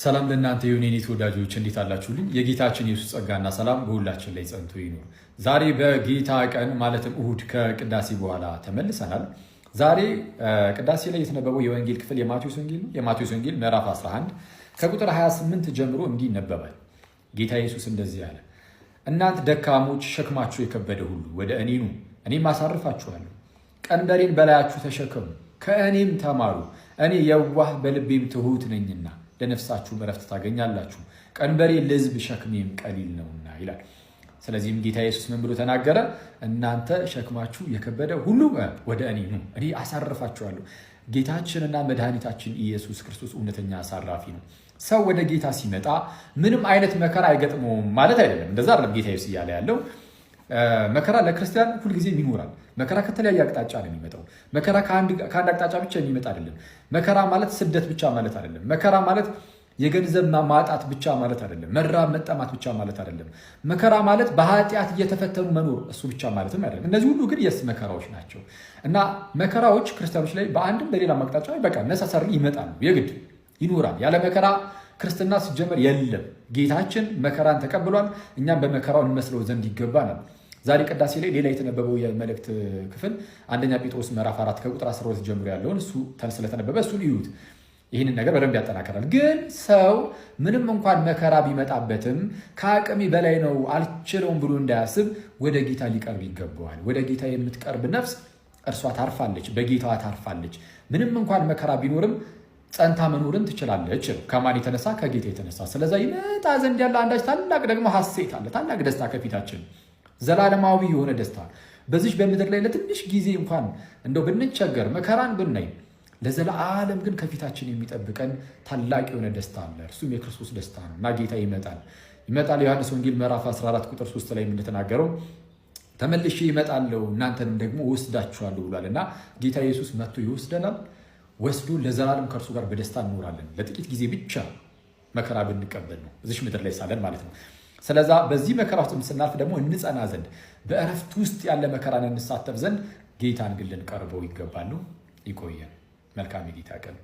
ሰላም ለእናንተ ይሁን የኔ ተወዳጆች፣ እንዴት አላችሁልኝ? የጌታችን ኢየሱስ ጸጋና ሰላም በሁላችን ላይ ጸንቶ ይኑር። ዛሬ በጌታ ቀን ማለትም እሁድ ከቅዳሴ በኋላ ተመልሰናል። ዛሬ ቅዳሴ ላይ የተነበበው የወንጌል ክፍል የማቴዎስ ወንጌል ነው። የማቴዎስ ወንጌል ምዕራፍ 11 ከቁጥር 28 ጀምሮ እንዲህ ይነበባል። ጌታ ኢየሱስ እንደዚህ አለ፣ እናንተ ደካሞች ሸክማችሁ የከበደ ሁሉ ወደ እኔ ኑ፣ እኔም አሳርፋችኋለሁ። ቀንበሬን በላያችሁ ተሸከሙ፣ ከእኔም ተማሩ፣ እኔ የዋህ በልቤም ትሑት ነኝና ለነፍሳችሁ ዕረፍት ታገኛላችሁ። ቀንበሬ ልዝብ ሸክሜም ቀሊል ነውና ይላል። ስለዚህም ጌታ ኢየሱስ ምን ብሎ ተናገረ? እናንተ ሸክማችሁ የከበደ ሁሉ ወደ እኔ ኑ፣ እኔ አሳርፋችኋለሁ። ጌታችንና መድኃኒታችን ኢየሱስ ክርስቶስ እውነተኛ አሳራፊ ነው። ሰው ወደ ጌታ ሲመጣ ምንም አይነት መከራ አይገጥመውም ማለት አይደለም። እንደዛ አይደለም ጌታ ኢየሱስ እያለ ያለው። መከራ ለክርስቲያን ሁልጊዜም ይኖራል። መከራ ከተለያየ አቅጣጫ ነው የሚመጣው። መከራ ከአንድ አቅጣጫ ብቻ የሚመጣ አይደለም። መከራ ማለት ስደት ብቻ ማለት አይደለም። መከራ ማለት የገንዘብ ማጣት ብቻ ማለት አይደለም። መራብ መጠማት ብቻ ማለት አይደለም። መከራ ማለት በኃጢአት እየተፈተኑ መኖር እሱ ብቻ ማለትም አይደለም። እነዚህ ሁሉ ግን መከራዎች ናቸው እና መከራዎች ክርስቲያኖች ላይ በአንድም በሌላ አቅጣጫ በቃ ነሰሰር ይመጣሉ፣ የግድ ይኖራል። ያለ መከራ ክርስትና ሲጀመር የለም። ጌታችን መከራን ተቀብሏል። እኛም በመከራው እንመስለው ዘንድ ይገባናል። ዛሬ ቅዳሴ ላይ ሌላ የተነበበው የመልእክት ክፍል አንደኛ ጴጥሮስ ምዕራፍ 4 ከቁጥር 12 ጀምሮ ያለውን እሱ ስለተነበበ እሱን ይዩት። ይህንን ነገር በደንብ ያጠናከራል። ግን ሰው ምንም እንኳን መከራ ቢመጣበትም ከአቅሜ በላይ ነው አልችለውም ብሎ እንዳያስብ ወደ ጌታ ሊቀርብ ይገባዋል። ወደ ጌታ የምትቀርብ ነፍስ እርሷ ታርፋለች፣ በጌታዋ ታርፋለች። ምንም እንኳን መከራ ቢኖርም ጸንታ መኖርን ትችላለች። ከማን የተነሳ? ከጌታ የተነሳ። ስለዛ ይመጣ ዘንድ ያለ አንዳች ታላቅ ደግሞ ሐሴት አለ፣ ታላቅ ደስታ ከፊታችን፣ ዘላለማዊ የሆነ ደስታ። በዚህ በምድር ላይ ለትንሽ ጊዜ እንኳን እንደው ብንቸገር መከራን ብናይ ለዘላለም ግን ከፊታችን የሚጠብቀን ታላቅ የሆነ ደስታ አለ። እርሱም የክርስቶስ ደስታ ነው እና ጌታ ይመጣል። ዮሐንስ ወንጌል ምዕራፍ 14 ቁጥር 3 ላይ እንደተናገረው ተመልሼ ይመጣለሁ እናንተንም ደግሞ ወስዳችኋለሁ ብሏል እና ጌታ ኢየሱስ መጥቶ ይወስደናል። ወስዶ ለዘላለም ከእርሱ ጋር በደስታ እንኖራለን። ለጥቂት ጊዜ ብቻ መከራ ብንቀበል ነው እዚሽ ምድር ላይ ሳለን ማለት ነው። ስለዛ በዚህ መከራ ውስጥ ስናልፍ ደግሞ እንጸና ዘንድ በእረፍት ውስጥ ያለ መከራን እንሳተፍ ዘንድ ጌታን ግን ልንቀርበው ይገባሉ። ይቆየን። መልካም የጌታ ቀን